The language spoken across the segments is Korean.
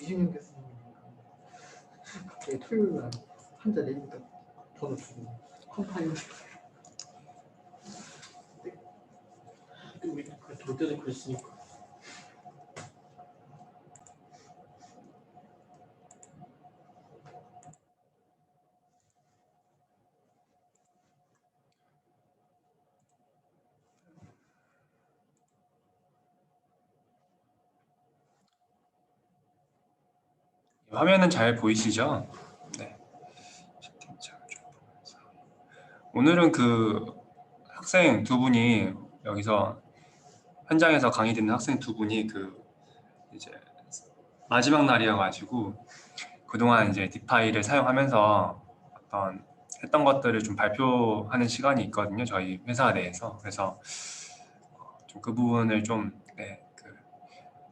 이준영 교수님 갑자기 토요일 날 환자 내니까 번호 주고 컴파일러 돌 때도 그랬으니까. 화면은 잘 보이시죠? 네. 채팅창을 좀 보면서. 오늘은 그 학생 두 분이 여기서 현장에서 강의 듣는 학생 두 분이 그 이제 마지막 날이어가지고 그동안 이제 디파이를 사용하면서 어떤 했던 것들을 좀 발표하는 시간이 있거든요. 저희 회사 내에서. 그래서 좀 그 부분을 좀, 네,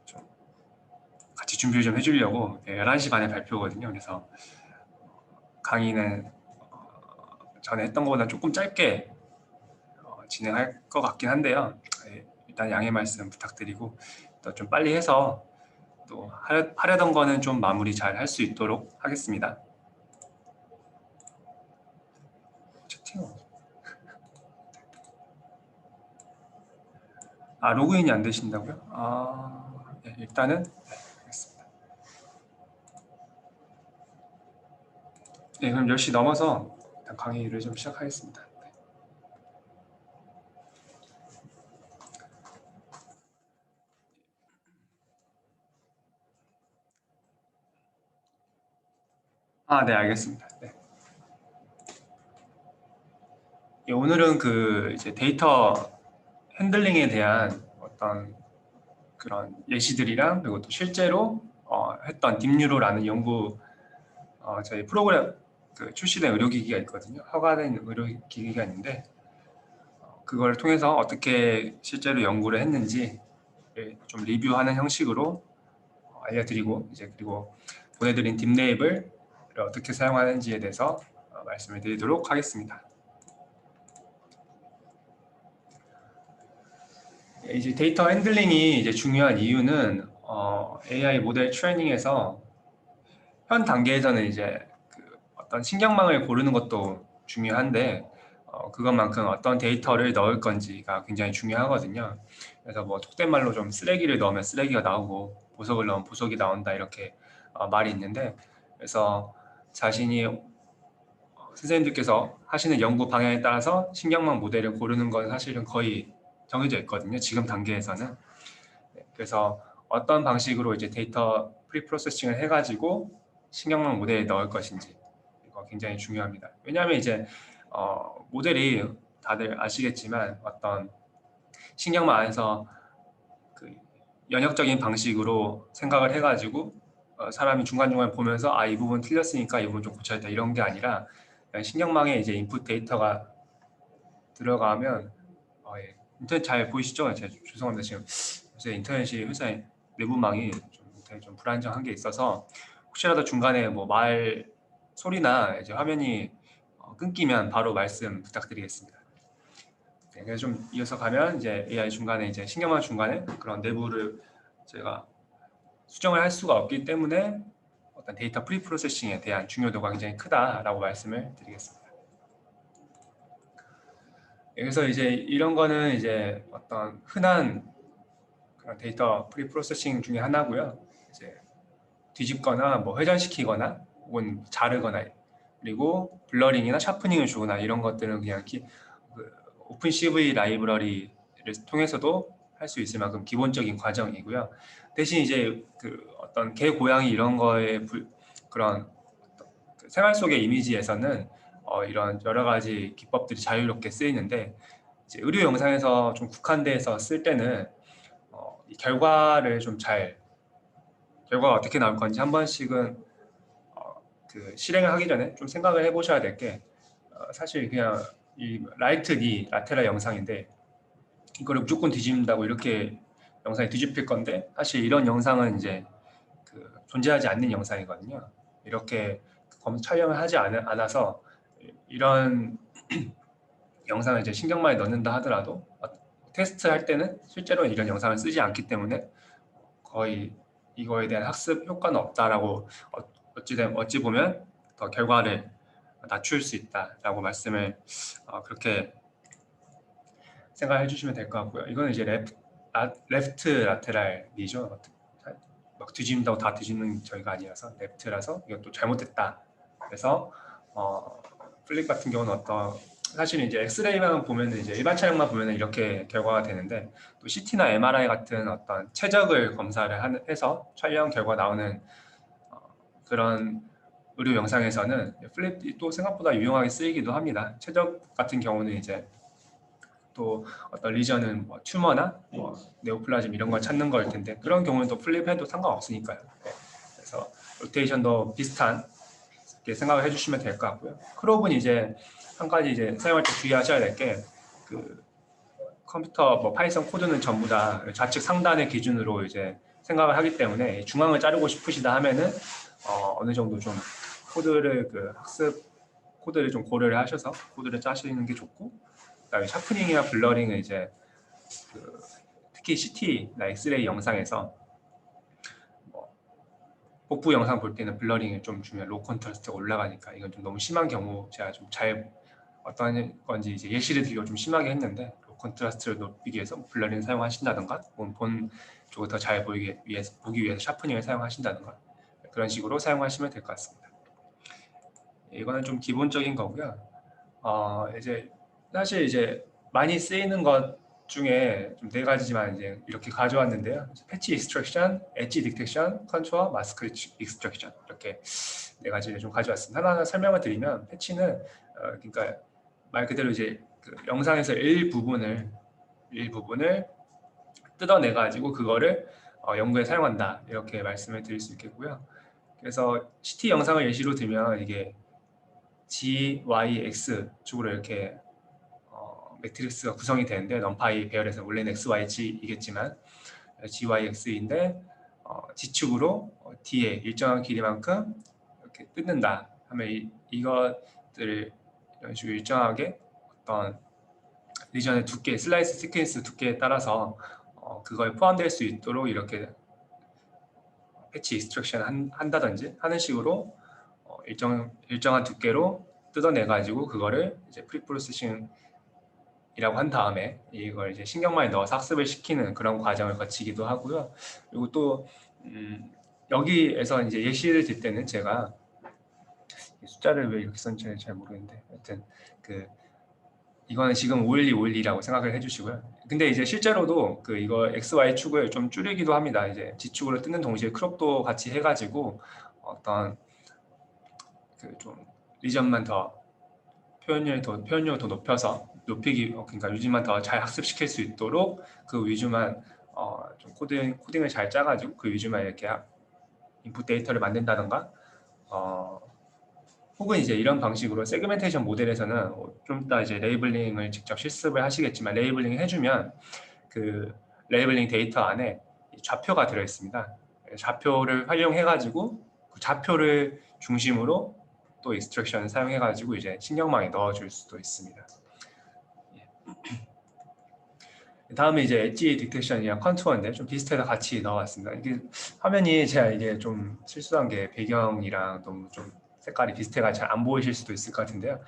좀 같이 준비를 좀 해주려고 11시 반에 발표거든요. 그래서 강의는 전에 했던 것보다 조금 짧게 진행할 것 같긴 한데요. 일단 양해 말씀 부탁드리고 또 좀 빨리 해서 또 하려던 거는 좀 마무리 잘 할 수 있도록 하겠습니다. 채팅. 로그인이 안 되신다고요? 네, 일단은 네, 알겠습니다. 네, 그럼 10시 넘어서 일단 강의를 좀 시작하겠습니다. 네, 알겠습니다. 네. 오늘은 그 이제 데이터 핸들링에 대한 어떤 그런 예시들이랑 그리고 또 실제로 했던 딥뉴로라는 연구 저희 프로그램 그 출시된 의료기기가 있거든요. 허가된 의료기기가 있는데 그걸 통해서 어떻게 실제로 연구를 했는지 좀 리뷰하는 형식으로 알려드리고 이제 그리고 보내드린 딥레이블을 어떻게 사용하는지에 대해서 말씀을 드리도록 하겠습니다. 이제 데이터 핸들링이 이제 중요한 이유는 AI 모델 트레이닝에서 현 단계에서는 이제 그 어떤 신경망을 고르는 것도 중요한데 그것만큼 어떤 데이터를 넣을 건지가 굉장히 중요하거든요. 그래서 뭐 속된 말로 좀 쓰레기를 넣으면 쓰레기가 나오고 보석을 넣으면 보석이 나온다 이렇게 말이 있는데 그래서 자신이 선생님들께서 하시는 연구 방향에 따라서 신경망 모델을 고르는 건 사실은 거의 정해져 있거든요. 지금 단계에서는. 그래서 어떤 방식으로 이제 데이터 프리프로세싱을 해가지고 신경망 모델에 넣을 것인지 이거 굉장히 중요합니다. 왜냐하면 이제 모델이 다들 아시겠지만 어떤 신경망 안에서 그 연역적인 방식으로 생각을 해가지고 사람이 중간중간 보면서 이 부분 틀렸으니까 이 부분 좀 고쳐야겠다 이런 게 아니라 신경망에 이제 인풋 데이터가 들어가면 예. 인터넷 잘 보이시죠? 제가 죄송합니다. 지금 요새 인터넷이 회사의 내부망이 좀 불안정한 게 있어서 혹시라도 중간에 뭐 말 소리나 이제 화면이 끊기면 바로 말씀 부탁드리겠습니다. 네, 그래서 좀 이어서 가면 이제 AI 중간에 이제 신경망 중간에 그런 내부를 제가 수정을 할 수가 없기 때문에 어떤 데이터 프리프로세싱에 대한 중요도가 굉장히 크다라고 말씀을 드리겠습니다. 그래서 이제 이런 거는 이제 어떤 흔한 그런 데이터 프리프로세싱 중에 하나고요. 이제 뒤집거나 뭐 회전시키거나 혹은 자르거나 그리고 블러링이나 샤프닝을 주거나 이런 것들은 그냥 그 오픈 CV 라이브러리를 통해서도 할 수 있을 만큼 기본적인 과정이고요. 대신 이제 그 어떤 개 고양이 이런 거에 그런 그 생활 속의 이미지에서는 이런 여러 가지 기법들이 자유롭게 쓰이는데 이제 의료 영상에서 좀 국한돼서 쓸 때는 이 결과를 결과가 어떻게 나올 건지 한 번씩은 그 실행을 하기 전에 좀 생각을 해보셔야 될 게 사실 그냥 이 라이트 니 라테랄 영상인데 이거를 무조건 뒤집는다고 이렇게 영상이 뒤집힐 건데 사실 이런 영상은 이제 그 존재하지 않는 영상이거든요. 이렇게 촬영을 하지 않아서 이런 영상을 이제 신경망에 넣는다 하더라도 테스트 할 때는 실제로 이런 영상을 쓰지 않기 때문에 거의 이거에 대한 학습 효과는 없다라고 어찌 보면 더 결과를 낮출 수 있다라고 말씀을 그렇게 생각해 주시면 될 것 같고요. 이거는 이제 레프트 라테랄 니죠. 막 뒤집는다고 다 뒤집는 저희가 아니라서 레프트라서 이것도 잘못됐다. 그래서 플립 같은 경우는 사실은 이제 엑스레이만 보면은 이제 일반 촬영만 보면은 이렇게 결과가 되는데 또 CT나 MRI 같은 어떤 최적을 검사를 해서 촬영 결과 나오는 그런 의료 영상에서는 플립이 또 생각보다 유용하게 쓰이기도 합니다. 최적 같은 경우는 이제 또 어떤 리전은 뭐 튜머나 뭐 네오플라즘 이런 걸 찾는 거일 텐데 그런 경우는 또 플립해도 상관없으니까요. 네. 그래서 로테이션도 비슷하게 생각을 해주시면 될 것 같고요. 크롭은 이제 한 가지 이제 사용할 때 주의하셔야 될 게 그 컴퓨터 뭐 파이썬 코드는 전부 다 좌측 상단의 기준으로 이제 생각을 하기 때문에 중앙을 자르고 싶으시다 하면은 어느 정도 좀 코드를 학습 코드를 좀 고려를 하셔서 코드를 짜시는 게 좋고, 그다음에 샤프닝이나 블러링은 이제 특히 CT나 엑스레이 영상에서 복부 영상 볼 때는 블러링이 좀 주면 로우 컨트라스트가 올라가니까 이건 좀 너무 심한 경우 제가 좀 어떤 건지 이제 예시를 들려 좀 심하게 했는데 로우 컨트라스트를 높이기 위해서 블러링을 사용하신다든가 본 쪽을 더 잘 보기 위해서 샤프닝을 사용하신다든가 그런 식으로 사용하시면 될 것 같습니다. 이거는 좀 기본적인 거고요. 이제 사실 이제 많이 쓰이는 것 중에 좀 4가지지만 이제 이렇게 가져왔는데요. 패치 익스트랙션, 엣지 디텍션, 컨투어, 마스크 익스트랙션 이렇게 4가지를 좀 가져왔습니다. 하나하나 설명을 드리면 패치는 그러니까 말 그대로 이제 영상에서 일부분을 뜯어내 가지고 그거를 연구에 사용한다 이렇게 말씀을 드릴 수 있겠고요. 그래서 CT 영상을 예시로 들면 이게 G, Y, X 쪽으로 이렇게 매트릭스가 구성이 되는데 넘파이 배열에서 원래는 X, Y, G이겠지만 G, Y, X인데 G축으로 D에 일정한 길이만큼 이렇게 뜯는다 하면 이것들을 이런 식으로 일정하게 어떤 리전의 두께, 슬라이스 시퀀스 두께에 따라서 그거에 포함될 수 있도록 이렇게 패치 익스트랙션 한다든지 하는 식으로 일정한 두께로 뜯어내 가지고 그거를 이제 프리프로세싱이라고 한 다음에 이걸 이제 신경망에 넣어서 학습을 시키는 그런 과정을 거치기도 하고요. 그리고 또 여기에서 이제 예시를 들 때는 제가 숫자를 왜 이렇게 썼는지 잘 모르겠는데 하여튼 이거는 지금 512라고 생각을 해주시고요. 근데 이제 실제로도 이거 XY 축을 좀 줄이기도 합니다. 이제 G축으로 뜯는 동시에 크롭도 같이 해가지고 어떤 좀 리전만 더 표현율을 더 높여서 그러니까 위주만 더 잘 학습시킬 수 있도록 그 위주만 좀 코딩을 잘 짜가지고 그 위주만 이렇게 인풋 데이터를 만든다던가 혹은 이제 이런 방식으로 세그멘테이션 모델에서는 좀 이따 이제 레이블링을 직접 실습을 하시겠지만 레이블링 해주면 그 레이블링 데이터 안에 좌표가 들어 있습니다. 좌표를 활용해가지고 그 좌표를 중심으로 또 익스트랙션을 사용해가지고 이제 신경망에 넣어줄 수도 있습니다. 다음에 이제 엣지 디텍션이랑 컨투어인데 좀 비슷해서 같이 넣어봤습니다. 이게 화면이 제가 이게 좀 실수한 게 배경이랑 너무 좀 색깔이 비슷해가 잘 안 보이실 수도 있을 것 같은데요.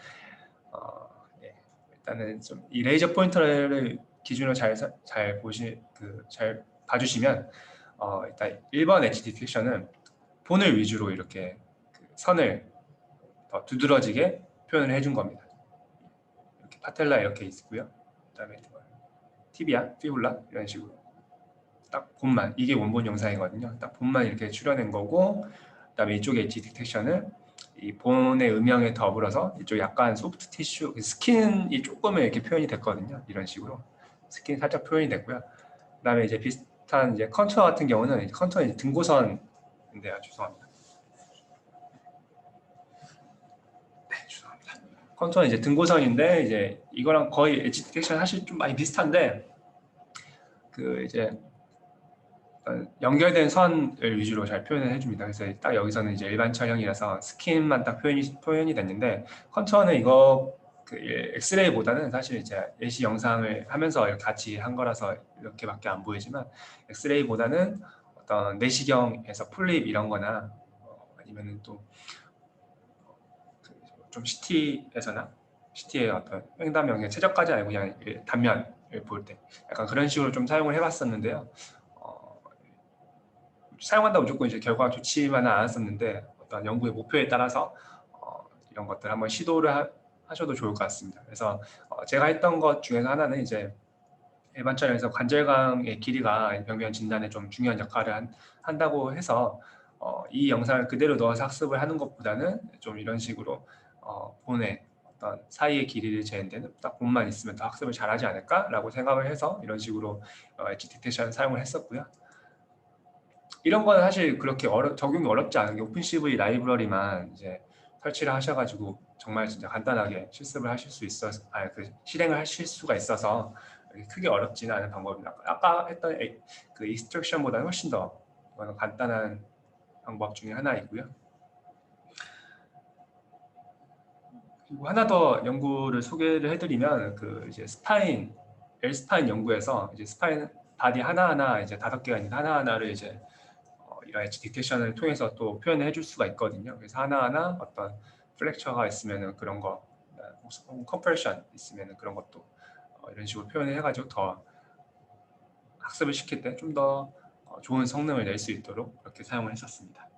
일단은 좀 이 레이저 포인터를 기준으로 잘 봐주시면 일단 1번 엣지 디텍션은 본을 위주로 이렇게 선을 더 두드러지게 표현을 해준 겁니다. 이렇게 파텔라 이렇게 있고요. 그다음에 티비아, 피블라 이런 식으로 딱 본만, 이게 원본 영상이거든요. 딱 본만 이렇게 출연한 거고, 그다음에 이쪽에 엣지 디텍션은 이 본의 음영에 더불어서 이쪽 약간 소프트 티슈, 스킨이 조금 이렇게 표현이 됐거든요. 이런 식으로 스킨 살짝 표현이 됐고요. 그다음에 이제 비슷한 이제 컨투어 같은 경우는 컨투어는 이제 등고선인데요. 죄송합니다. 컨투어는 이제 등고선인데 이제 이거랑 거의 엣지 디텍션 사실 좀 많이 비슷한데 이제 연결된 선을 위주로 잘 표현을 해줍니다. 그래서 딱 여기서는 이제 일반 촬영이라서 스킨만 딱 표현이 됐는데 컨투어는 이거 엑스레이보다는 사실 이제 예시 영상을 하면서 이렇게 같이 한 거라서 이렇게밖에 안 보이지만 엑스레이보다는 어떤 내시경에서 풀립 이런 거나 아니면은 또 좀 CT의 어떤 횡단명의 최저까지 아니고 그냥 단면을 볼 때 약간 그런 식으로 좀 사용을 해봤었는데요. 사용한다고 무조건 이제 결과가 좋지만은 않았었는데 어떤 연구의 목표에 따라서 이런 것들 한번 시도를 하셔도 좋을 것 같습니다. 그래서 제가 했던 것 중에서 하나는 이제 일반 촬영에서 관절강의 길이가 병변 진단에 좀 중요한 역할을 한다고 해서 이 영상을 그대로 넣어서 학습을 하는 것보다는 좀 이런 식으로 본의 어떤 사이의 길이를 재는 데는 딱 본만 있으면 더 학습을 잘하지 않을까라고 생각을 해서 이런 식으로 엣지 디텍션 사용을 했었고요. 이런 거는 사실 그렇게 적용이 어렵지 않은 게 오픈CV 라이브러리만 이제 설치를 하셔가지고 정말 진짜 간단하게 실습을 하실 수 실행을 하실 수가 있어서 크게 어렵지는 않은 방법입니다. 아까 했던 그 인스트럭션보다는 훨씬 더 이거는 간단한 방법 중에 하나이고요. 그리고 하나 더 연구를 소개를 해드리면 그 이제 L스파인 연구에서 이제 스파인 바디 하나하나 이제 5개가 있는 하나하나를 이제 이런 엣지 디텍션을 통해서 또 표현을 해줄 수가 있거든요. 그래서 하나하나 어떤 플렉처가 있으면은 그런 거, 컴프레션 있으면은 그런 것도 이런 식으로 표현을 해가지고 더 학습을 시킬 때 좀 더 좋은 성능을 낼 수 있도록 그렇게 사용을 했었습니다.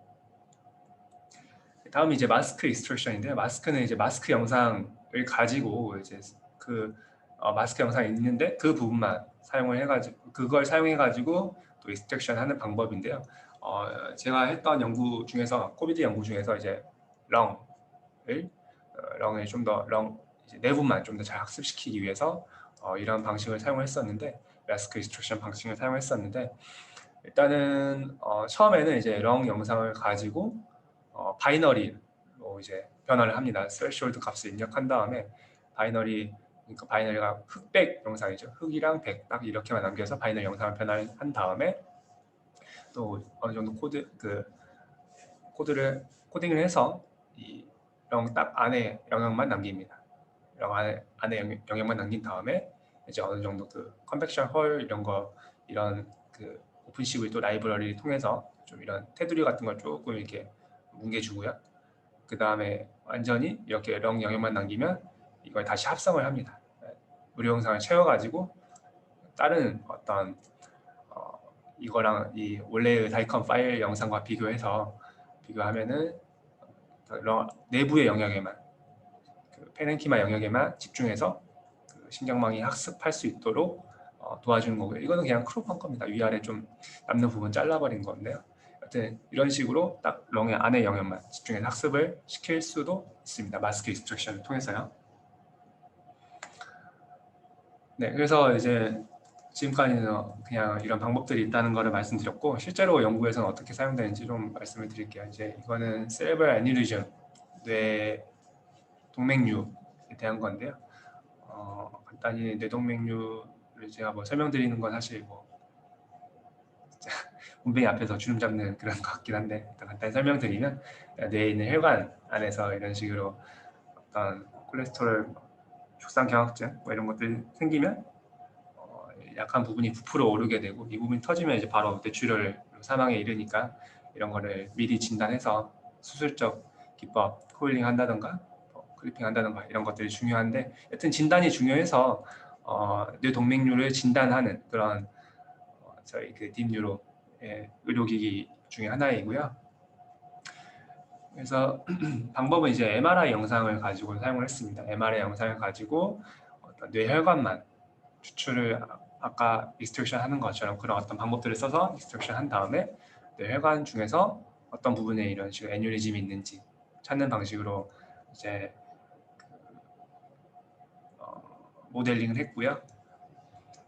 다음이 이제 마스크 익스트랙션인데요. 마스크는 이제 마스크 영상을 가지고 이제 그 마스크 영상이 있는데 그 부분만 사용을 해가지고 그걸 사용해가지고 또 익스트랙션 하는 방법인데요. 제가 했던 연구 중에서 코비드 연구 중에서 이제 렁을 좀 더 내부만 좀 더 잘 학습시키기 위해서 이런 방식을 사용했었는데 마스크 익스트랙션 방식을 사용했었는데 일단은 처음에는 이제 렁 영상을 가지고 바이너리로 이제 변화를 합니다. 스레시홀드 값을 입력한 다음에 그러니까 바이너리가 흑백 영상이죠. 흑이랑 백 딱 이렇게만 남겨서 바이너리 영상을 변화를 한 다음에 또 어느 정도 코드를 코딩을 해서 이 령 딱 안에 영역만 남깁니다. 령 안에 영역만 남긴 다음에 이제 어느 정도 그 컨벡션 홀 이런 그 오픈CV 또 라이브러리를 통해서 좀 이런 테두리 같은 걸 조금 이렇게 뭉개주고요. 그 다음에 완전히 이렇게 령 영역만 남기면 이걸 다시 합성을 합니다. 무료 영상을 채워가지고 다른 어떤 이거랑 이 원래의 다이컴 파일 영상과 비교하면은 내부의 영역에만 그 페렌키마 영역에만 집중해서 그 신경망이 학습할 수 있도록 도와주는 거고요. 이거는 그냥 크롭한 겁니다. 위아래 좀 남는 부분 잘라버린 건데요. 하여튼 이런 식으로 딱 렁의 안의 영역만 집중해서 학습을 시킬 수도 있습니다. 마스크 익스트랙션을 통해서요. 네, 그래서 이제 지금까지는 그냥 이런 방법들이 있다는 것을 말씀드렸고 실제로 연구에서는 어떻게 사용되는지 좀 말씀을 드릴게요. 이제 이거는 세레브럴 애니리즘, 뇌 동맥류에 대한 건데요. 간단히 뇌동맥류를 제가 뭐 설명드리는 건 사실 뭐 문뱅이 앞에서 주름 잡는 그런 것 같긴 한데 일단 간단히 설명드리면 뇌에 있는 혈관 안에서 이런 식으로 어떤 콜레스테롤, 죽상경화증 뭐 이런 것들이 생기면 약한 부분이 부풀어 오르게 되고 이 부분이 터지면 이제 바로 뇌출혈 사망에 이르니까 이런 거를 미리 진단해서 수술적 기법, 코일링 한다던가 클리핑 한다던가 이런 것들이 중요한데 여튼 진단이 중요해서 뇌동맥류를 진단하는 그런 저희 그 딥뉴로의 의료기기 중에 하나이고요. 그래서 방법은 이제 MRI 영상을 가지고 사용을 했습니다. MRI 영상을 가지고 어떤 뇌혈관만 추출을 아까 익스트랙션 하는 것처럼 그런 어떤 방법들을 써서 익스트랙션 한 다음에 뇌혈관 중에서 어떤 부분에 이런 식으로 애뉴리즘이 있는지 찾는 방식으로 이제 모델링을 했고요.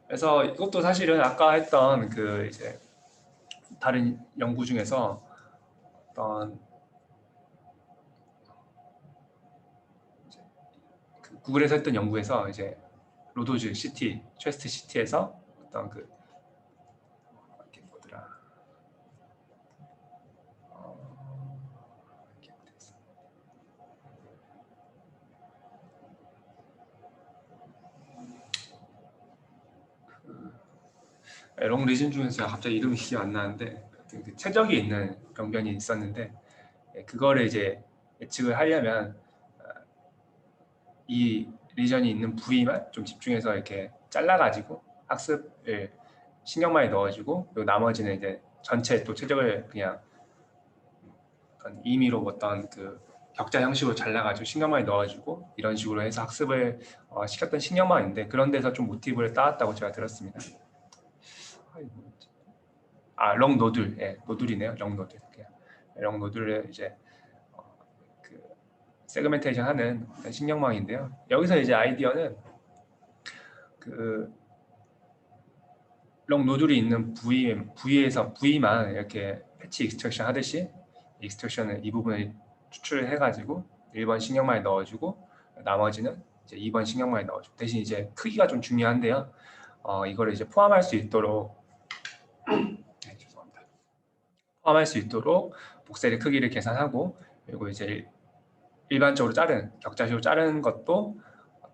그래서 이것도 사실은 아까 했던 그 이제 다른 연구 중에서 어떤 그 구글에서 했던 연구에서 이제 로도즈 CT, 체스트 CT에서 어떤 그 이렇게 뭐더라 롱 리즌 중에서 갑자기 이름이 기억 안 나는데 최적이 있는 병변이 있었는데 그거를 이제 예측을 하려면 이 리전이 있는 부위만 좀 집중해서 이렇게 잘라가지고 학습을 신경 많이 넣어주고 그리고 나머지는 이제 전체 또 최적을 그냥 어떤 임의로 어떤 그 격자 형식으로 잘라가지고 신경 많이 넣어주고 이런 식으로 해서 학습을 시켰던 신경망인데 그런 데서 좀 모티브를 따왔다고 제가 들었습니다. 렁 노들, 노들이네요. 렁 노들. 렁 노들을 이제 그 세그멘테이션 하는 신경망인데요. 여기서 이제 아이디어는 그 렁 노들이 있는 부위만 이렇게 패치 익스트랙션 하듯이 익스트랙션을 이 부분을 추출을 해가지고 1번 신경망에 넣어주고 나머지는 이제 2번 신경망에 넣어주고 대신 이제 크기가 좀 중요한데요. 이거를 이제 포함할 수 있도록 죄송합니다. 포함할 수 있도록 복셀의 크기를 계산하고 그리고 이제 일반적으로 격자식으로 자른 것도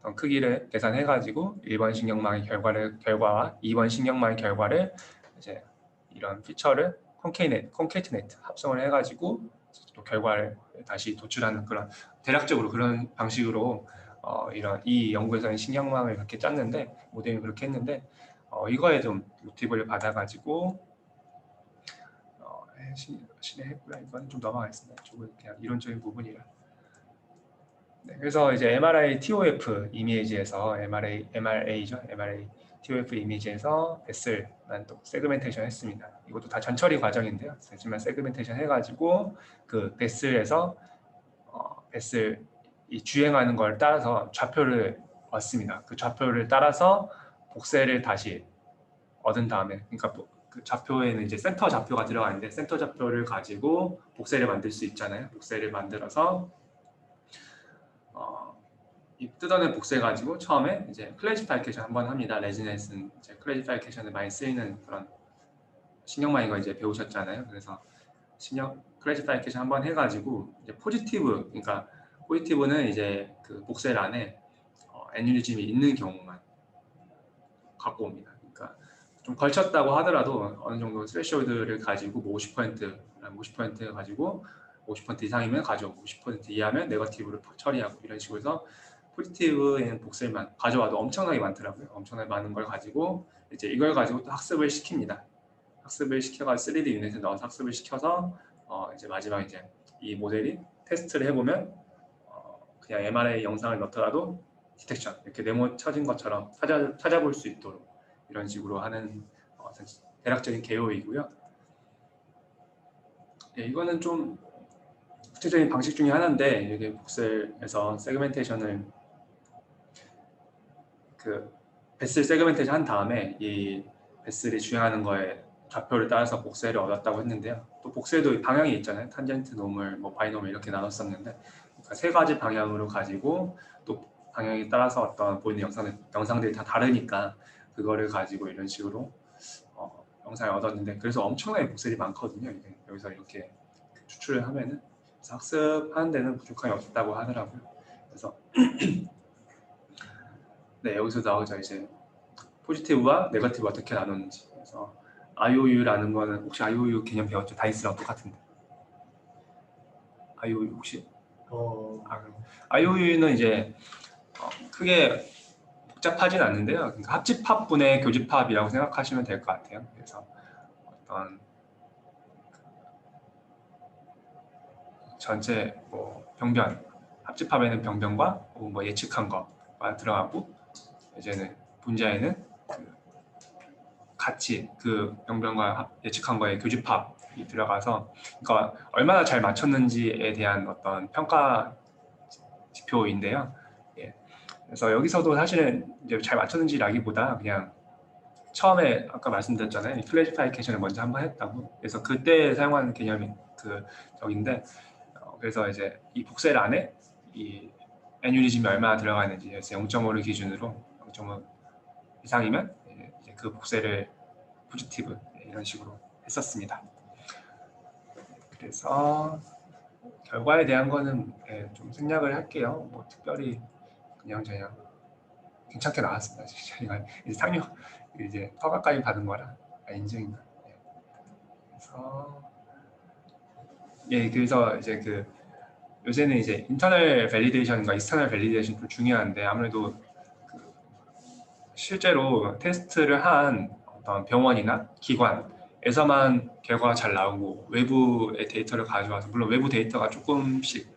어떤 크기를 계산해가지고 1번 신경망의 결과와 2번 신경망의 결과를 이제 이런 피처를 콘케이트네이트 합성을 해가지고 또 결과를 다시 도출하는 그런 대략적으로 그런 방식으로 이 연구에서는 신경망을 그렇게 짰는데 모델을 그렇게 했는데 이거에 좀 모티브를 받아가지고 실행했고요. 이건 좀 넘어가겠습니다. 조금 그냥 이론적인 부분이라. 네, 그래서 이제 MRI TOF 이미지에서 MRA죠. MRA TOF 이미지에서 베슬만 또 세그멘테이션 했습니다. 이것도 다 전처리 과정인데요. 하지만 세그멘테이션 해가지고 그 베슬에서 베슬 이 주행하는 걸 따라서 좌표를 얻습니다. 그 좌표를 따라서 복셀을 다시 얻은 다음에, 그러니까 그 좌표에는 이제 센터 좌표가 들어가 있는데 센터 좌표를 가지고 복셀을 만들 수 있잖아요. 복셀을 만들어서 이 뜯어낸 복셀 가지고 처음에 이제 클래시파이케이션 한번 합니다. 레지넨스는 이제 클래시파이케이션에 많이 쓰이는 그런 신경망인 거 이제 배우셨잖아요. 그래서 클래시파이케이션 한번 해가지고 이제 그러니까 포지티브는 이제 그 복셀 안에 애뉴리즘이 있는 경우만 갖고 옵니다. 그러니까 좀 걸쳤다고 하더라도 어느 정도 스레시홀드를 가지고 뭐 50% 가지고 50% 이상이면 가져오고 50% 이하면 네거티브를 처리하고 이런 식으로 해서 포지티브에는 복셀만 가져와도 엄청나게 많더라고요. 엄청나게 많은 걸 가지고 이제 이걸 가지고 또 학습을 시킵니다. 학습을 시켜가지고 3D 유닛에 넣어서 학습을 시켜서 이제 마지막 이제 이 모델이 테스트를 해보면 그냥 MRI 영상을 넣더라도 디텍션 이렇게 네모 쳐진 것처럼 찾아볼 수 있도록 이런 식으로 하는 대략적인 개요이고요. 이거는 좀 구체적인 방식 중에 하나인데 이게 복셀에서 세그멘테이션을 그 베슬 세그멘테이션 한 다음에 이 베슬이 주행하는 거에 좌표를 따라서 복셀을 얻었다고 했는데요. 또 복셀도 방향이 있잖아요. 탄젠트, 노멀, 뭐 바이노멀 이렇게 나눴었는데 그러니까 세 가지 방향으로 가지고 또 방향에 따라서 어떤 보이는 영상들이 다 다르니까 그거를 가지고 이런 식으로 영상을 얻었는데 그래서 엄청나게 복셀이 많거든요. 여기서 이렇게 추출을 하면은 학습하는 데는 부족함이 없다고 하더라고요. 그래서 네, 여기서 나오죠. 이제 포지티브와 네거티브 어떻게 나누는지. 그래서 IOU라는 거는 혹시 IOU 개념 배웠죠? 다이스랑 똑같은데. IOU 혹시? IOU는 이제 크게 복잡하진 않는데요. 그러니까 합집합분의 교집합이라고 생각하시면 될 것 같아요. 그래서 어떤 전체 뭐 병변, 합집합에는 병변과 뭐 예측한 거가 들어가고 이제는 분자에는 같이 그 병변과 예측한 거에 교집합이 들어가서 그러니까 얼마나 잘 맞췄는지에 대한 어떤 평가 지표인데요. 그래서 여기서도 사실은 이제 잘 맞췄는지라기보다 그냥 처음에 아까 말씀드렸잖아요. 클래시파이케이션을 먼저 한번 했다고. 그래서 그때 사용하는 개념이 그 저긴데 그래서 이제 이 복셀 안에 이 애뉴리즘이 얼마나 들어가 있는지 그래서 0.5를 기준으로 0.5 이상이면 이제 그 복셀을 포지티브 이런 식으로 했었습니다. 그래서 결과에 대한 거는 좀 생략을 할게요. 뭐 특별히 그냥 괜찮게 나왔습니다. 저희가 이제 상용 이제 허가까지 받은 거라 인증입니다. 그래서 예, 그래서 이제 그 요새는 이제 인터널 밸리데이션과 익스터널 밸리데이션 좀 중요한데 아무래도 그 실제로 테스트를 한 어떤 병원이나 기관에서만 결과가 잘 나오고 외부의 데이터를 가져와서 물론 외부 데이터가 조금씩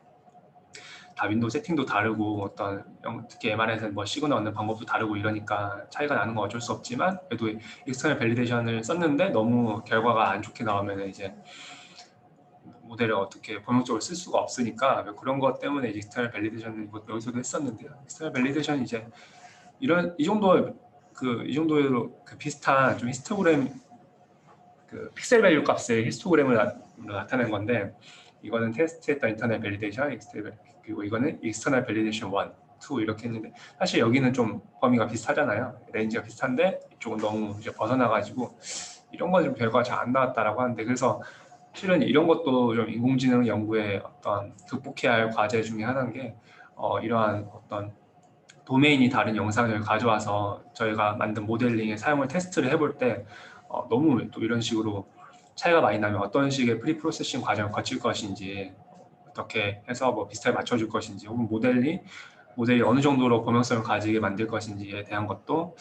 다 윈도우 세팅도 다르고 어떤 특히 MR에서는 뭐 시그널 얻는 방법도 다르고 이러니까 차이가 나는 건 어쩔 수 없지만 그래도 익스터널 밸리데이션을 썼는데 너무 결과가 안 좋게 나오면 이제 모델을 어떻게 본격적으로 쓸 수가 없으니까 그런 것 때문에 익스터널 밸리데이션을 여기서도 했었는데요. 익스터널 밸리데이션 이제 이 정도의 그 비슷한 좀 히스토그램 그 픽셀 밸류 값의 히스토그램을 나타낸 건데 이거는 테스트했던 인터널 밸리데이션 그리고 이거는 익스터널 밸리데이션 1, 2 이렇게 했는데 사실 여기는 좀 범위가 비슷하잖아요. 레인지가 비슷한데 이쪽은 너무 이제 벗어나가지고 이런 건 좀 결과가 잘 안 나왔다라고 하는데 그래서 실은 이런 것도 좀 인공지능 연구의 어떤 극복해야 할 과제 중에 하나인 게 이러한 어떤 도메인이 다른 영상을 가져와서 저희가 만든 모델링의 사용을 테스트를 해볼 때 너무 또 이런 식으로 차이가 많이 나면 어떤 식의 프리 프로세싱 과정을 거칠 것인지 어떻게 해서 뭐 비슷하게 맞춰줄 것인지 혹은 모델이 어느 정도로 범용성을 가지게 만들 것인지에 대한 것도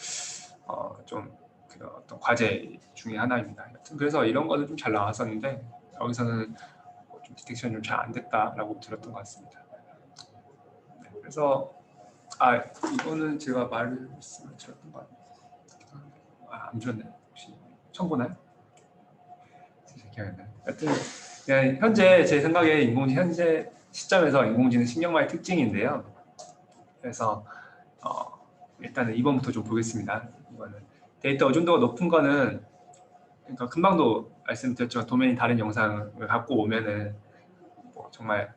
좀 어떤 과제 중에 하나입니다. 그래서 이런 거는 좀 잘 나왔었는데 여기서는 좀 디텍션이 좀 잘 안 됐다라고 들었던 것 같습니다. 네, 그래서 이거는 제가 말씀을 드렸던 것 같아요. 안 드렸나요? 혹시 처음 보나요? 기억이 안 나요. 하여튼 그냥 현재 제 생각에 현재 시점에서 인공지능 신경망의 특징인데요. 그래서 일단은 2번부터 좀 보겠습니다. 이거는 데이터 의존도가 높은 거는 그러니까 금방도 말씀드렸지만 도메인이 다른 영상을 갖고 오면은 뭐 정말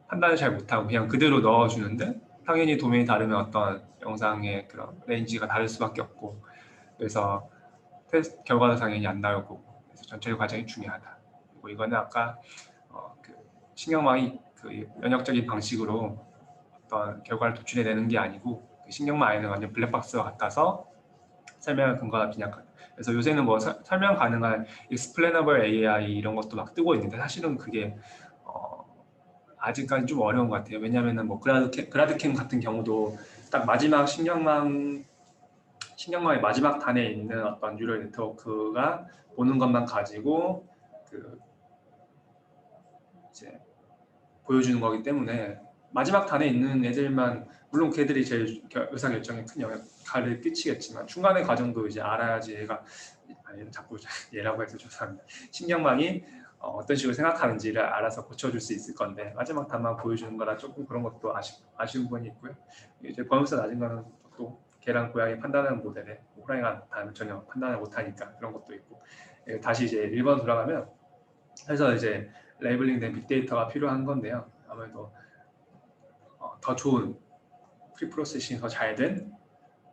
판단을 잘 못하고 그냥 그대로 넣어주는데 당연히 도메인이 다르면 어떤 영상의 그런 레인지가 다를 수밖에 없고 그래서 테스트 결과도 당연히 안 나오고 그래서 전체적 과정이 중요하다. 그리고 이거는 아까 그 신경망이 그 면역적인 방식으로 어떤 결과를 도출해내는 게 아니고 그 신경망 안에는 완전 블랙박스와 같아서 설명 근거가 빈약하다. 그래서 요새는 뭐 설명 가능한 explainable AI 이런 것도 막 뜨고 있는데 사실은 그게 아직까지 좀 어려운 것 같아요. 왜냐하면은 뭐 그라드캠 같은 경우도 딱 마지막 신경망의 마지막 단에 있는 어떤 뉴럴 네트워크가 보는 것만 가지고 그 이제 보여주는 거기 때문에 마지막 단에 있는 애들만 물론 걔들이 제일 의사결정에 큰 역할을 끼치겠지만 중간의 과정도 이제 알아야지 얘가 자꾸 얘라고 해서 죄송합니다. 신경망이 어떤 식으로 생각하는지를 알아서 고쳐줄 수 있을 건데 마지막 단만 보여주는 거라 조금 그런 것도 아쉬운 부분이 있고요. 이제 번호수 낮은 거는 또 개랑 고양이 판단하는 모델에 호랑이가 나타나면 전혀 판단을 못하니까 그런 것도 있고 다시 이제 1번 돌아가면 그래서 이제 레이블링된 빅데이터가 필요한 건데요. 아무래도 더 좋은 프리프로세싱이 더 잘 된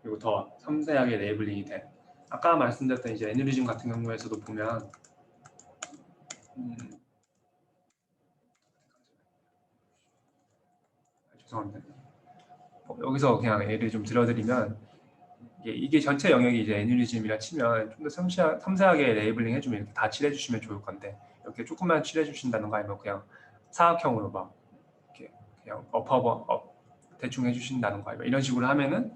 그리고 더 섬세하게 레이블링이 된 아까 말씀드렸던 이제 애니리즘 같은 경우에서도 보면 죄송합니다. 여기서 그냥 예를 좀 들어드리면 이게 전체 영역이 이제 애니리즘이라 치면 좀 더 섬세하게 레이블링 해주면 이렇게 다 칠해주시면 좋을 건데 이렇게 조금만 칠해주신다는 거 아니면 그냥 사각형으로 막 이렇게 그냥 대충 해주신다는 거 이런 식으로 하면은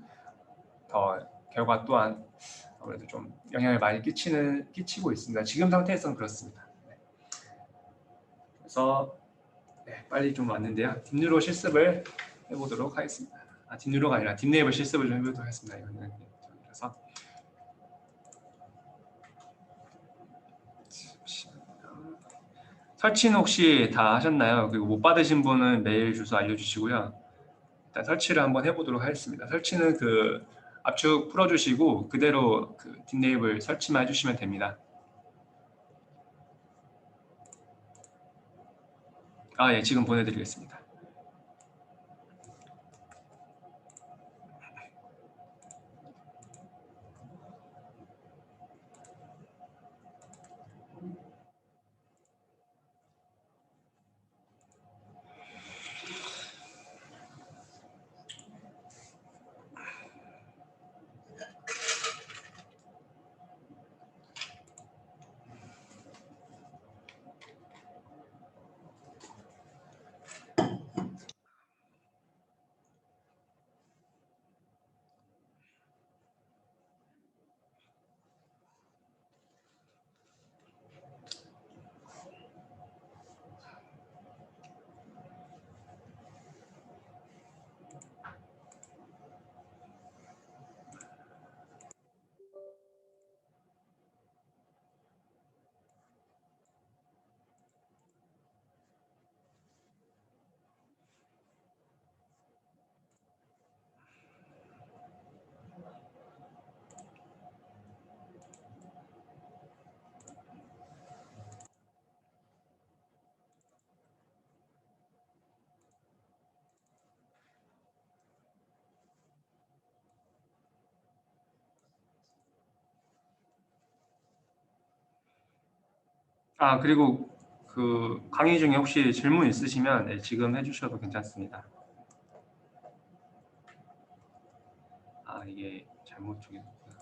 더 결과 또한 아무래도 좀 영향을 많이 끼치고 있습니다. 지금 상태에서는 그렇습니다. 네. 그래서 빨리 좀 왔는데요. 딥뉴로 실습을 해보도록 하겠습니다. 딥뉴로가 아니라 딥네이버 실습을 좀 해보도록 하겠습니다. 이거는 그래서 설치는 혹시 다 하셨나요? 그리고 못 받으신 분은 메일 주소 알려주시고요. 일단 설치를 한번 해보도록 하겠습니다. 설치는 그 압축 풀어주시고 그대로 그 딥네이블 설치만 해주시면 됩니다. 예, 지금 보내드리겠습니다. 그리고 그 강의 중에 혹시 질문 있으시면 네, 지금 해주셔도 괜찮습니다. 이게 잘못 쪽이었구나.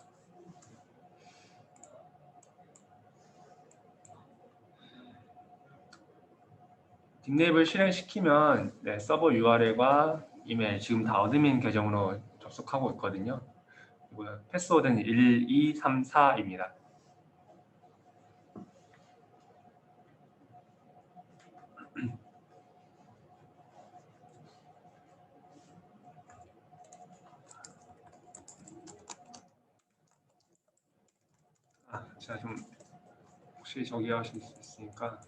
딥랩을 실행시키면 네, 서버 URL과 이메일 지금 다 어드민 계정으로 접속하고 있거든요. 패스워드는 1234입니다. 제가 좀 혹시 저기 하실 수 있으니까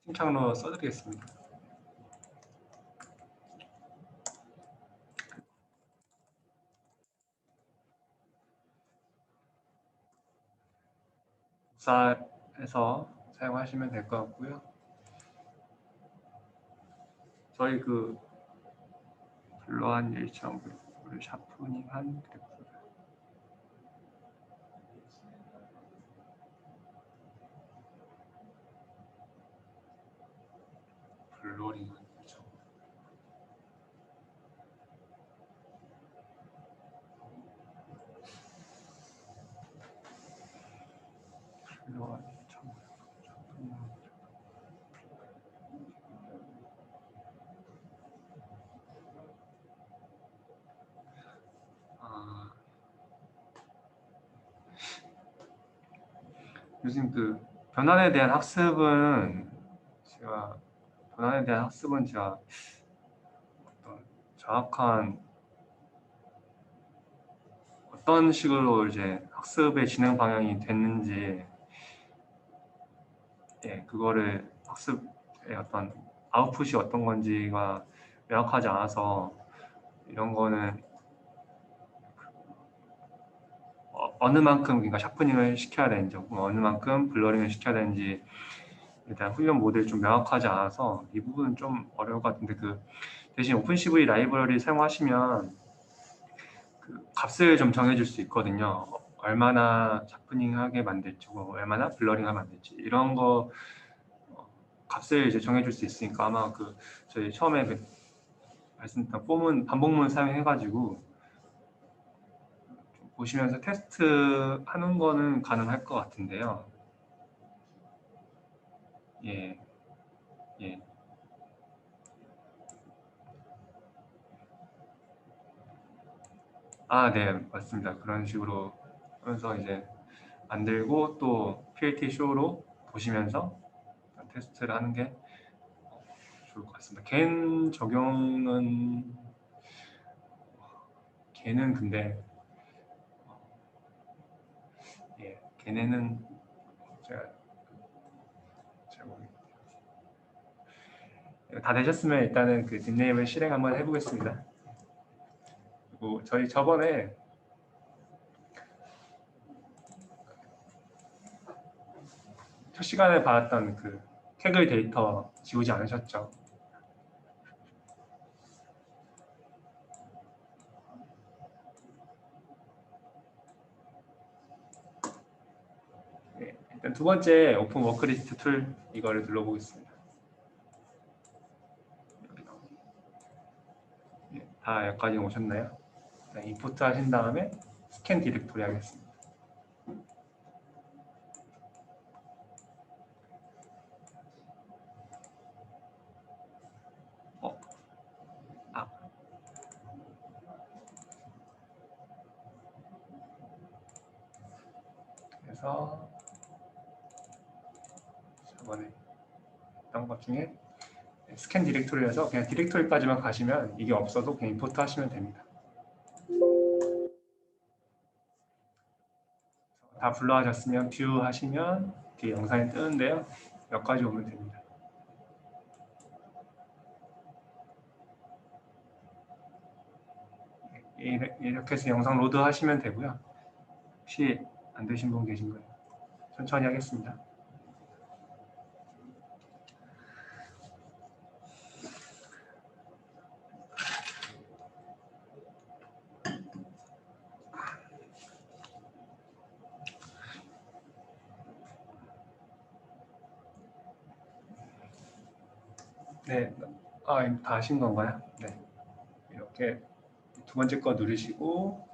채팅창으로 써드리겠습니다. 복사해서 사용하시면 될 것 같고요. 저희 그 블러한 1.9를 샤프닝한 그래프 블러링한 1.9 블러한 1.9 요즘 그 변환에 대한 학습은 제가 어떤 정확한 어떤 식으로 이제 학습의 진행 방향이 됐는지 그거를 학습의 어떤 아웃풋이 어떤 건지가 명확하지 않아서 이런 거는 어느 만큼 그러니까 샤프닝을 시켜야 되는지 어느 만큼 블러링을 시켜야 되는지에 대한 훈련 모델이 좀 명확하지 않아서 이 부분은 좀 어려울 것 같은데 그 대신 오픈CV 라이브러리 사용하시면 그 값을 좀 정해줄 수 있거든요. 얼마나 샤프닝하게 만들지, 얼마나 블러링하게 만들지 이런 거 값을 이제 정해줄 수 있으니까 아마 그 저희 처음에 말씀드린 폼은 반복문 사용해가지고 좀 보시면서 테스트 하는 거는 가능할 것 같은데요. 예. 네, 맞습니다. 그런 식으로 하면서 이제 만들고 또 PLT 쇼로 보시면서 테스트를 하는 게 좋을 것 같습니다. 갠 적용은 걔는 근데 걔네는 제가 잘 모르겠어요. 다 되셨으면 일단은 그 딥네임을 실행 한번 해보겠습니다. 그리고 저희 저번에 첫 시간에 받았던 그 태글 데이터 지우지 않으셨죠? 일단 두 번째 오픈 워크리스트 툴 이거를 눌러보겠습니다. 다 여기까지 오셨나요? 임포트 하신 다음에 스캔 디렉토리 하겠습니다. 그래서 저번에 했던 것 중에 스캔 디렉토리에서 그냥 디렉토리까지만 가시면 이게 없어도 그냥 임포트 하시면 됩니다. 다 불러하셨으면 뷰 하시면 뒤에 영상이 뜨는데요. 여기까지 오면 됩니다. 이렇게 해서 영상 로드 하시면 되고요. 혹시 안 되신 분 계신가요? 천천히 하겠습니다. 네, 이거 다 하신 건가요? 네, 이렇게 두 번째 거 누르시고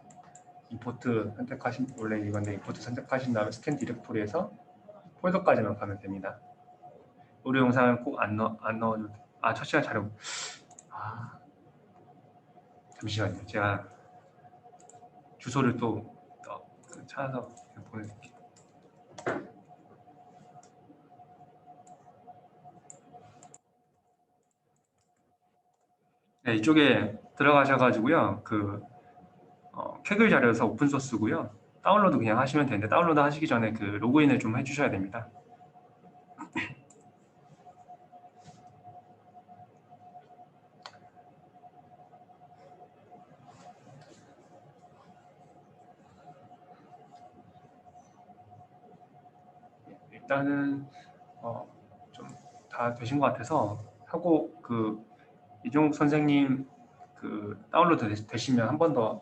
임포트 선택하신, 원래 이건데 임포트 선택하신 다음에 스캔 디렉토리에서 폴더까지만 가면 됩니다. 오류 영상을 꼭 안 넣어도 돼. 첫 시간 자료. 잠시만요. 제가 주소를 또 찾아서 보내드릴게요. 네, 이쪽에 들어가셔가지고요. 캐글 자료에서 오픈 소스고요. 다운로드 그냥 하시면 되는데 다운로드 하시기 전에 로그인을 좀 해주셔야 됩니다. 일단은 좀 다 되신 것 같아서 하고 이종욱 선생님 다운로드 되시면 한 번 더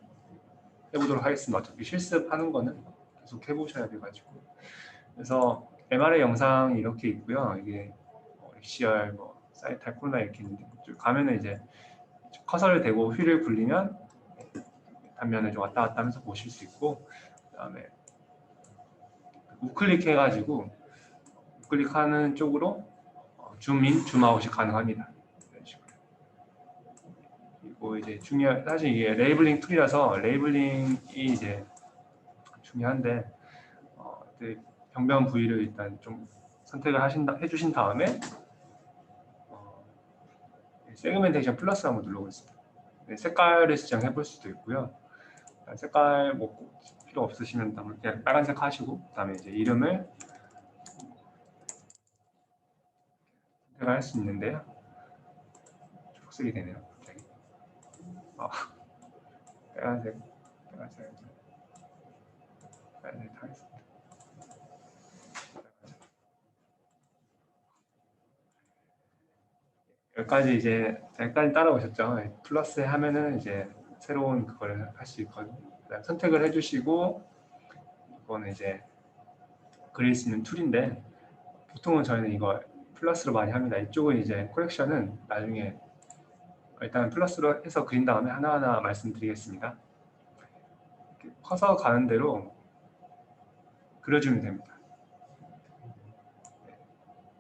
해보도록 하겠습니다. 어차피 실습하는 거는 계속 해보셔야 돼가지고. 그래서 MRA 영상이 이렇게 있고요. 이게 XCR, 사이트 코로나 이렇게 있는데 가면은 이제 커서를 대고 휠을 굴리면 단면을 좀 왔다 갔다 하면서 보실 수 있고, 그다음에 우클릭 해가지고 우클릭하는 쪽으로 줌인, 줌아웃이 가능합니다. 이런 식으로. 그리고 이제 사실 이게 레이블링 툴이라서 레이블링이 이제 중요한데 병변 부위를 일단 좀 선택을 해주신 다음에 세그멘테이션 플러스 한번 눌러보겠습니다. 색깔을 지정해 볼 수도 있고요. 색깔 꼭 필요 없으시면 그냥 빨간색 하시고, 그다음에 이제 이름을 선택할 수 있는데요. 초록색이 되네요. 갑자기. 빨간색 하겠습니다. 여기까지 따라오셨죠? 플러스 하면은 이제 새로운 그걸 할 수 있거든요. 선택을 해주시고, 이거는 이제 그릴 수 있는 툴인데, 보통은 저희는 이거 플러스로 많이 합니다. 이쪽은 이제 컬렉션은 나중에 일단 플러스로 해서 그린 다음에 하나하나 말씀드리겠습니다. 커서 가는 대로 그려주면 됩니다.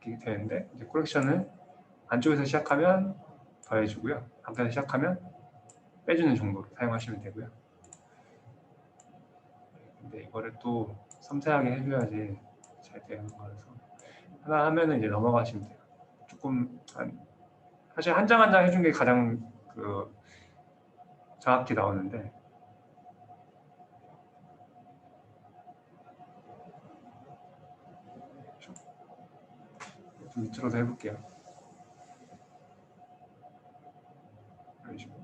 이렇게 되는데, 이제 컬렉션은 안쪽에서 시작하면 더해주고요. 밖에서 시작하면 빼주는 정도로 사용하시면 되고요. 근데 이거를 또 섬세하게 해줘야지 잘 되는 거라서 하나 하면은 이제 넘어가시면 돼요. 조금 사실 한 장 한 장 해준 게 가장 정확히 나오는데, 좀 밑으로도 해볼게요. 이런 식으로.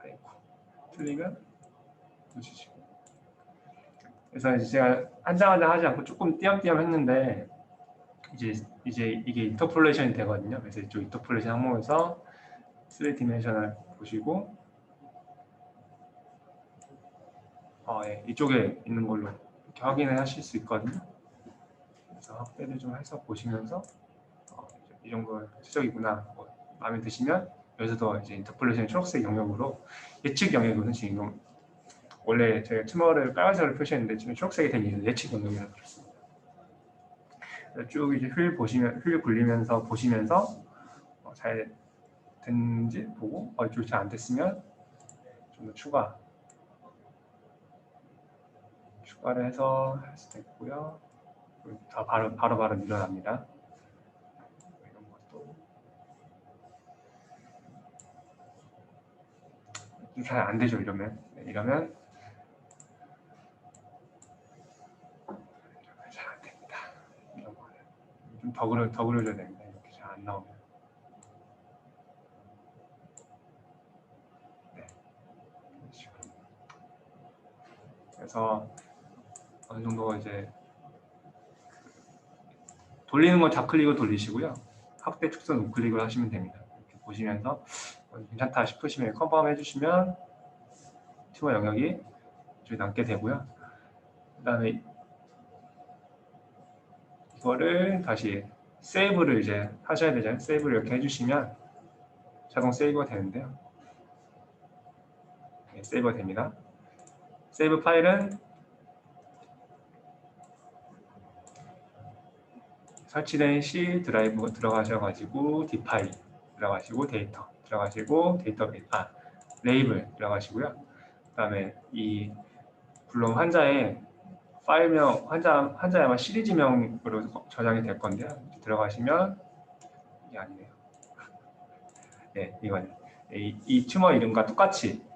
아이고, 틀리면 놓치시고. 그래서 이제 제가 한 장 한 장 하지 않고 조금 띄엄띄엄 했는데, 이제 이게 인터폴레이션이 되거든요. 그래서 이쪽 인터폴레이션 항목에서 3디멘셔널 보시고, 예, 이쪽에 있는 걸로 이렇게 확인을 하실 수 있거든요. 그래서 확대를 좀 해서 보시면서 이 정도 최적이구나, 마음에 드시면 여기서도 이제 인터폴레이션 초록색 영역으로, 예측 영역으로는 지금 원래 제가 튜머를 빨간색으로 표시했는데 지금 초록색이 된 이유는 예측 영역이라고 그렇습니다. 쭉 이제 휠 굴리면서 보시면서 잘 됐는지 보고, 이쪽이 잘 안 됐으면 좀 더 추가를 해서 할 수도 있고요. 다 바로 늘어납니다. 이런 것도 잘 안 되죠. 이러면 잘 안 됩니다. 이런 거는 좀 더 그려줘야 됩니다. 이렇게 잘 안 나오면. 네. 그래서 어느 정도 이제 돌리는 건 좌클릭을 돌리시고요. 확대 축소는 우클릭을 하시면 됩니다. 이렇게 보시면서 괜찮다 싶으시면 컨펌 해주시면 튜머 영역이 이쪽에 남게 되고요. 그다음에 이거를 다시 세이브를 이제 하셔야 되잖아요. 세이브를 이렇게 해주시면 자동 세이브가 되는데요. 네, 세이브가 됩니다. 세이브 파일은 설치된 C 드라이브 들어가셔가지고 D 파일 들어가시고 데이터 들어가시고 데이터베이스 레이블 들어가시고요. 그다음에 이 물론 환자의 파일명 환자의 아마 시리즈명으로 저장이 될 건데요. 들어가시면 이게 아니네요. 네, 이거는 이 튜머 이름과 똑같이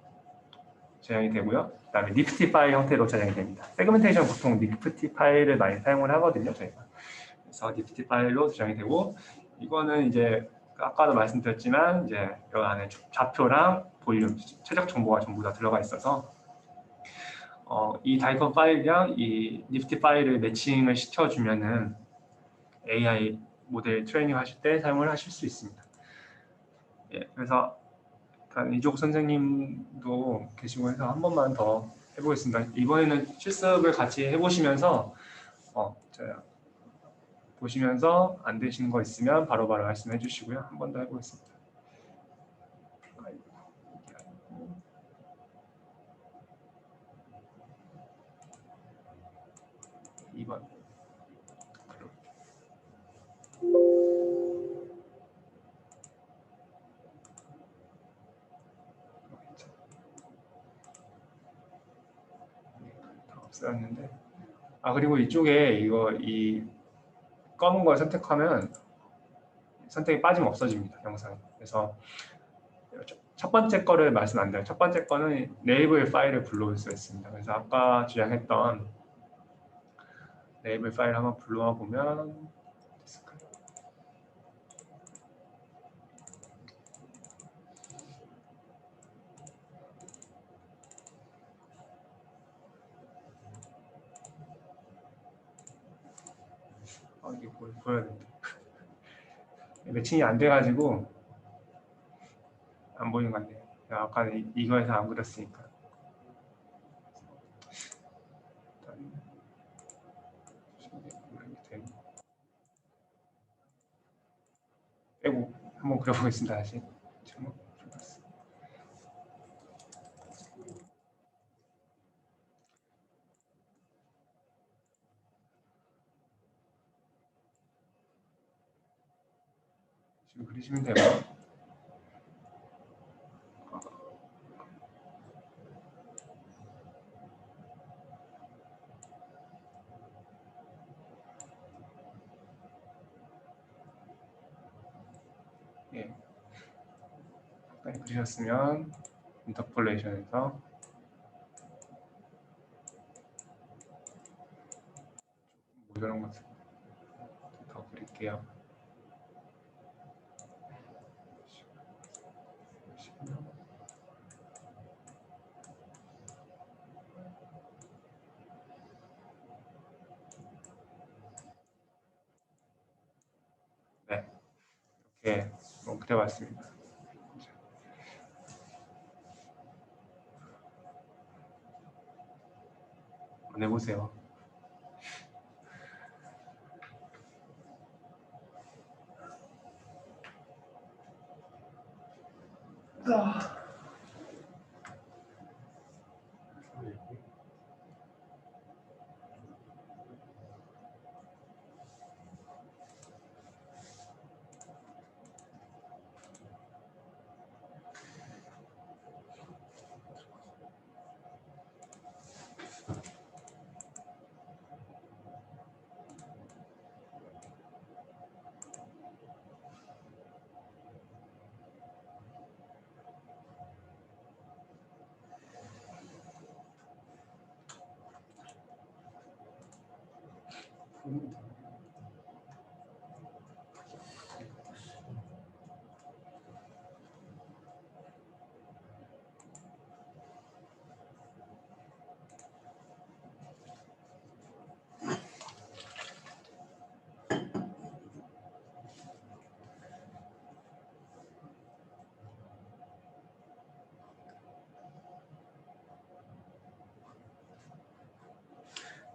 저장이 되고요. 그다음에 니프티 파일 형태로 저장이 됩니다. 세그멘테이션 보통 니프티 파일을 많이 사용을 하거든요, 저희가. 그래서 니프티 파일로 저장이 되고 이거는 이제 아까도 말씀드렸지만 이제 이 안에 좌표랑 볼륨, 최적 정보가 전부 다 들어가 있어서 이 다이컨 파일이랑 이 니프티 파일을 매칭을 시켜주면은 AI 모델 트레이닝 하실 때 사용을 하실 수 있습니다. 예, 그래서 이쪽 선생님도 계시고 해서 한 번만 더 해보겠습니다. 이번에는 실습을 같이 해보시면서 제가 보시면서 안 되시는 거 있으면 바로바로 말씀해 주시고요. 한 번 더 해보겠습니다. 2번. 다 없어졌는데. 그리고 이쪽에 이 검은 걸 선택하면 선택이 빠지면 없어집니다. 영상이. 그래서 첫 번째 거를 말씀 안 드려요. 첫 번째 거는 네이블 파일을 불러올 수 있습니다. 그래서 아까 저장했던 네이블 파일 한번 불러와 보면 됐을까요? 이게 보여야 된다. 매칭이 안 돼가지고 안 보이는 것 같네요. 아까 이거에서 안 그렸으니까. 빼고 한번 그려보겠습니다. 다시. 지금 그리시면 되고. 예. 그리셨으면 인터폴레이션에서 모자란 것을 더 그릴게요. 네, 이렇게 그려봤습니다. 한번 해보세요.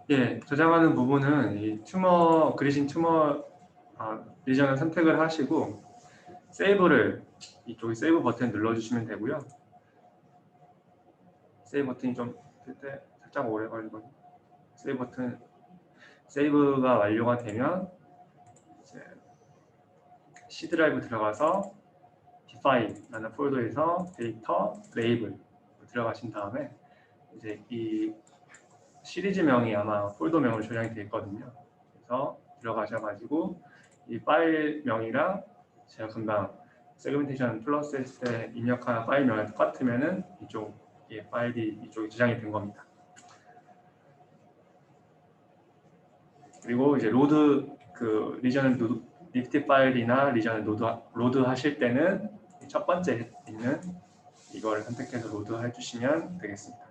예, 저장하는 부분은 이 튜머 그리신 튜머 리전을 선택을 하시고 세이브를 이쪽에 세이브 버튼 눌러주시면 되고요. 세이브 버튼이 좀 뜰 때 살짝 오래 걸리거든요. 세이브 버튼 세이브가 완료가 되면 이제 C 드라이브 들어가서 define라는 폴더에서 데이터 레이블 들어가신 다음에 이제 이 시리즈명이 아마 폴더명으로 저장이 되어 있거든요. 그래서 들어가셔가지고 이 파일명이랑 제가 금방 세그멘테이션 플러스 했을 때 입력한 파일명이 똑같으면은 이쪽 파일이 이쪽에 저장이 된 겁니다. 그리고 이제 로드 그 리전을 리프트 파일이나 리전을 로드 하실 때는 첫 번째 있는 이걸 선택해서 로드 해주시면 되겠습니다.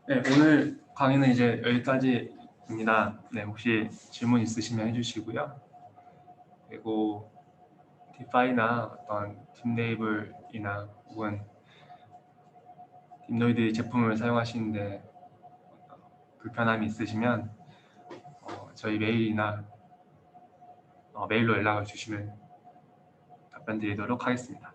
네, 오늘 강의는 이제 여기까지입니다. 네, 혹시 질문 있으시면 해주시고요. 그리고 디파이나 어떤 딥네이블이나 혹은 딥노이드 제품을 사용하시는데 불편함이 있으시면 저희 메일이나 메일로 연락을 주시면 답변 드리도록 하겠습니다.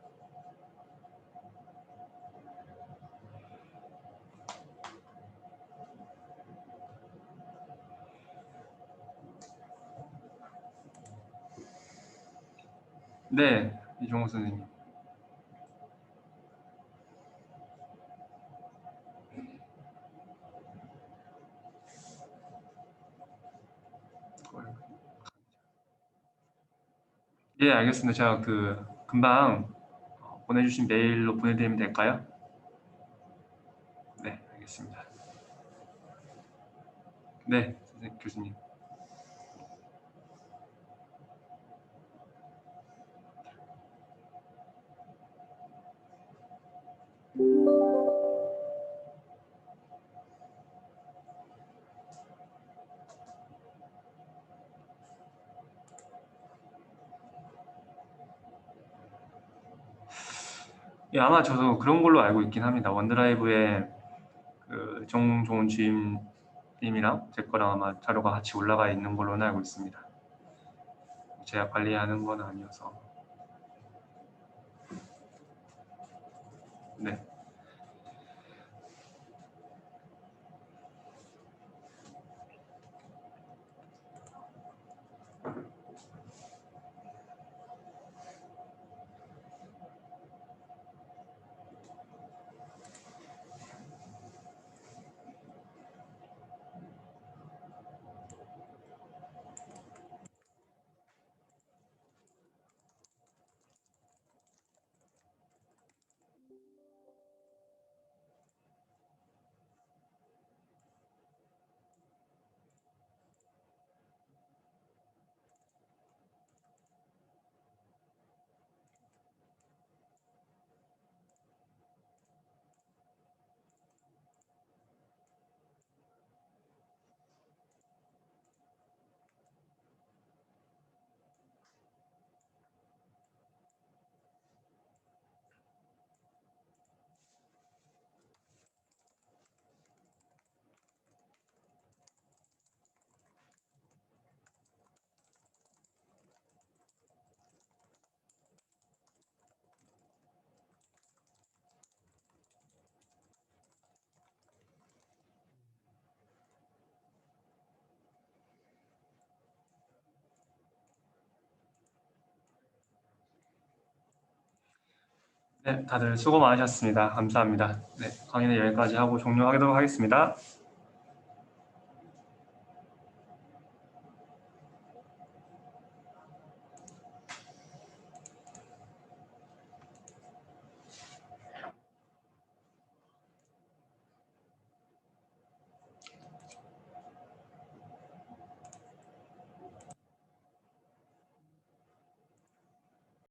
네, 이종호 선생님. 예, 알겠습니다. 제가 금방 보내주신 메일로 보내드리면 될까요? 네, 알겠습니다. 네, 선생님, 교수님. 예, 아마 저도 그런 걸로 알고 있긴 합니다. 원드라이브에 정종훈 주임님이랑 제 거랑 아마 자료가 같이 올라가 있는 걸로 알고 있습니다. 제가 관리하는 건 아니어서. 네. 네, 다들 수고 많으셨습니다. 감사합니다. 네, 강의는 여기까지 하고 종료하도록 하겠습니다.